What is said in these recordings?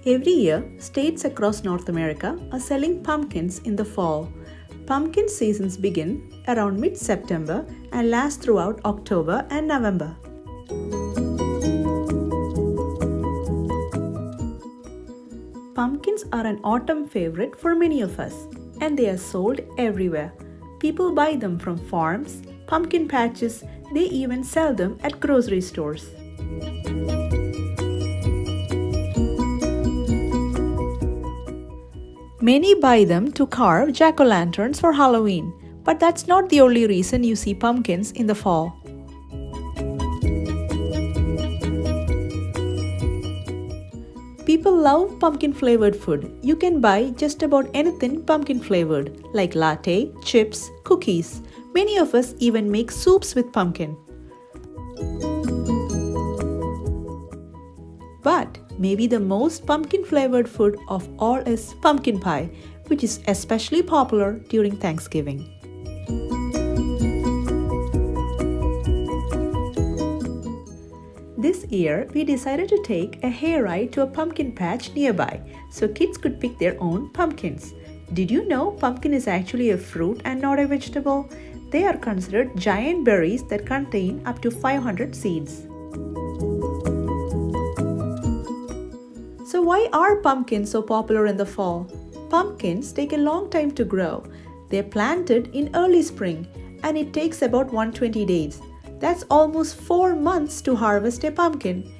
Every year, states across North America are selling pumpkins in the fall. Pumpkin seasons begin around mid-September and last throughout October and November. Pumpkins are an autumn favorite for many of us, and they are sold everywhere. People buy them from farms, pumpkin patches, they even sell them at grocery stores. Many buy them to carve jack-o'-lanterns for Halloween, but that's not the only reason you see pumpkins in the fall. People love pumpkin-flavored food. You can buy just about anything pumpkin-flavored, like latte, chips, cookies. Many of us even make soups with pumpkin. But maybe the most pumpkin-flavored food of all is pumpkin pie, which is especially popular during Thanksgiving. This year, we decided to take a hayride to a pumpkin patch nearby so kids could pick their own pumpkins. Did you know pumpkin is actually a fruit and not a vegetable? They are considered giant berries that contain up to 500 seeds. So why are pumpkins so popular in the fall? Pumpkins take a long time to grow. They're planted in early spring and it takes about 120 days. That's almost 4 months to harvest a pumpkin.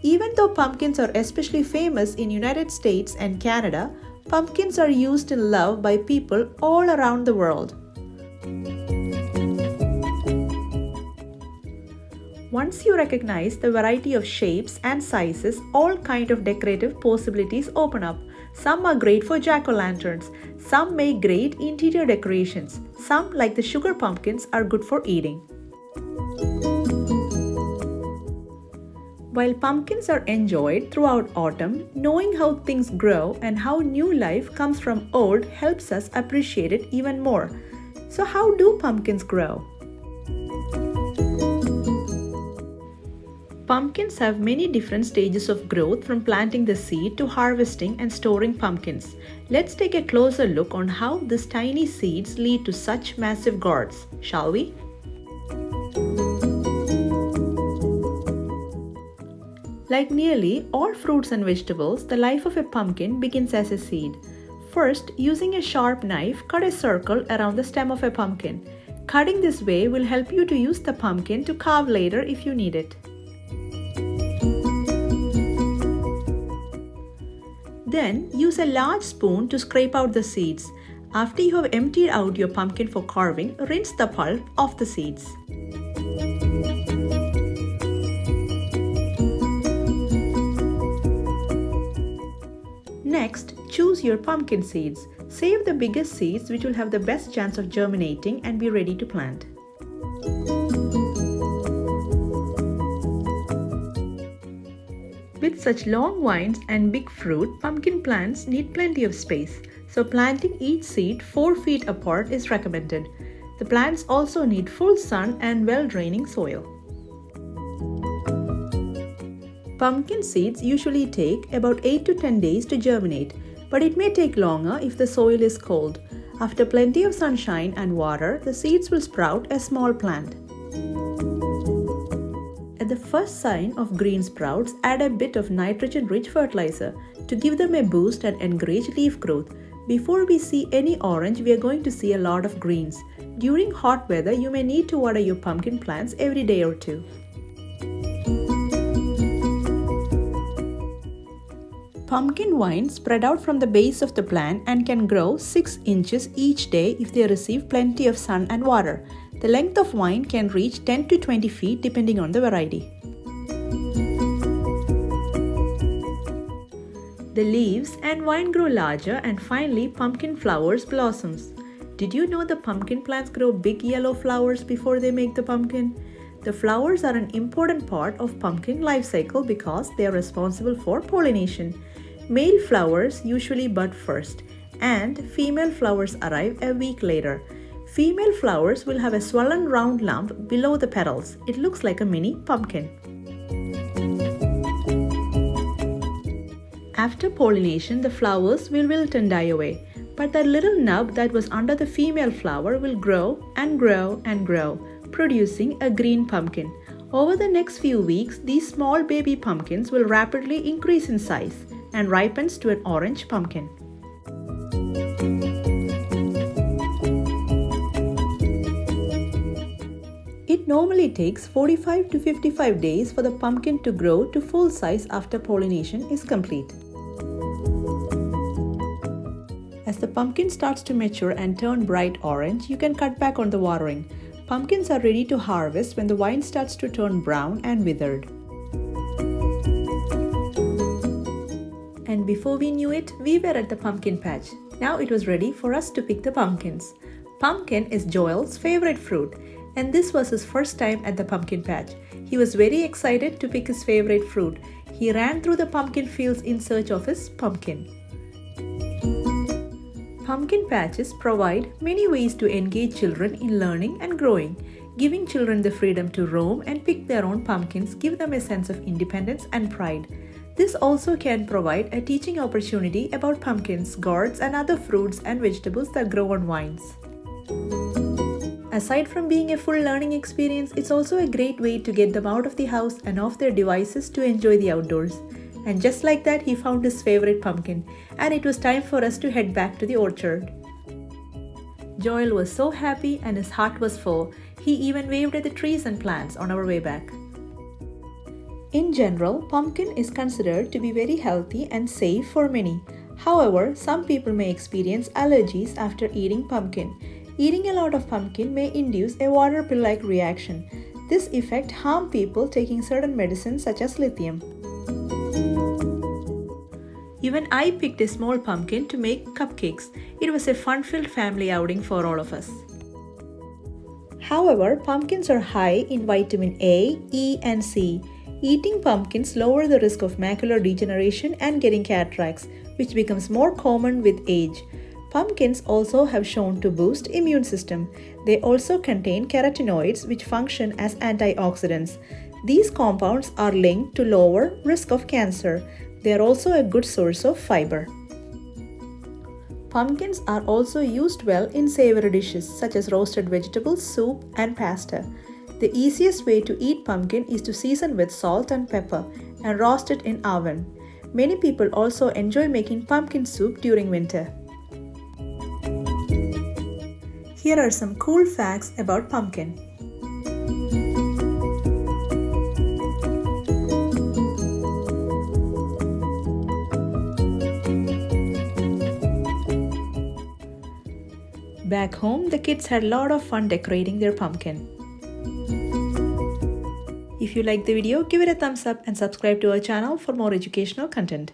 Even though pumpkins are especially famous in United States and Canada, pumpkins are used in love by people all around the world. Once you recognize the variety of shapes and sizes, all kinds of decorative possibilities open up. Some are great for jack-o'-lanterns, some make great interior decorations, some, like the sugar pumpkins, are good for eating. While pumpkins are enjoyed throughout autumn, knowing how things grow and how new life comes from old helps us appreciate it even more. So how do pumpkins grow? Pumpkins have many different stages of growth, from planting the seed to harvesting and storing pumpkins. Let's take a closer look on how these tiny seeds lead to such massive gourds, shall we? Like nearly all fruits and vegetables, the life of a pumpkin begins as a seed. First, using a sharp knife, cut a circle around the stem of a pumpkin. Cutting this way will help you to use the pumpkin to carve later if you need it. Then, use a large spoon to scrape out the seeds. After you have emptied out your pumpkin for carving, rinse the pulp off the seeds. Next, choose your pumpkin seeds. Save the biggest seeds, which will have the best chance of germinating and be ready to plant. With such long vines and big fruit, pumpkin plants need plenty of space. So planting each seed 4 feet apart is recommended. The plants also need full sun and well-draining soil. Pumpkin seeds usually take about 8 to 10 days to germinate, but it may take longer if the soil is cold. After plenty of sunshine and water, the seeds will sprout a small plant. At the first sign of green sprouts, add a bit of nitrogen-rich fertilizer to give them a boost and encourage leaf growth. Before we see any orange, we are going to see a lot of greens. During hot weather, you may need to water your pumpkin plants every day or two. Pumpkin vines spread out from the base of the plant and can grow 6 inches each day if they receive plenty of sun and water. The length of vine can reach 10 to 20 feet depending on the variety. The leaves and vine grow larger, and finally pumpkin flowers blossoms. Did you know the pumpkin plants grow big yellow flowers before they make the pumpkin? The flowers are an important part of pumpkin life cycle because they are responsible for pollination. Male flowers usually bud first, and female flowers arrive a week later. Female flowers will have a swollen round lump below the petals. It looks like a mini pumpkin. After pollination, the flowers will wilt and die away, but that little nub that was under the female flower will grow and grow and grow, producing a green pumpkin. Over the next few weeks, these small baby pumpkins will rapidly increase in size and ripens to an orange pumpkin. It normally takes 45 to 55 days for the pumpkin to grow to full size after pollination is complete. As the pumpkin starts to mature and turn bright orange, you can cut back on the watering. Pumpkins are ready to harvest when the vine starts to turn brown and withered. And before we knew it, we were at the pumpkin patch. Now it was ready for us to pick the pumpkins. Pumpkin is Joel's favorite fruit, and this was his first time at the pumpkin patch. He was very excited to pick his favorite fruit. He ran through the pumpkin fields in search of his pumpkin. Pumpkin patches provide many ways to engage children in learning and growing. Giving children the freedom to roam and pick their own pumpkins give them a sense of independence and pride. This also can provide a teaching opportunity about pumpkins, gourds, and other fruits and vegetables that grow on vines. Aside from being a full learning experience, it's also a great way to get them out of the house and off their devices to enjoy the outdoors. And just like that, he found his favorite pumpkin, and it was time for us to head back to the orchard. Joel was so happy and his heart was full. He even waved at the trees and plants on our way back. In general, pumpkin is considered to be very healthy and safe for many. However, some people may experience allergies after eating pumpkin. Eating a lot of pumpkin may induce a water pill-like reaction. This effect harms people taking certain medicines such as lithium. Even I picked a small pumpkin to make cupcakes. It was a fun-filled family outing for all of us. However, pumpkins are high in vitamin A, E, and C. Eating pumpkins lowers the risk of macular degeneration and getting cataracts, which becomes more common with age. Pumpkins also have shown to boost immune system. They also contain carotenoids which function as antioxidants. These compounds are linked to lower risk of cancer. They are also a good source of fiber. Pumpkins are also used well in savory dishes such as roasted vegetables, soup, and pasta. The easiest way to eat pumpkin is to season with salt and pepper and roast it in oven. Many people also enjoy making pumpkin soup during winter. Here are some cool facts about pumpkin. Back home, the kids had a lot of fun decorating their pumpkin. If you liked the video, give it a thumbs up and subscribe to our channel for more educational content.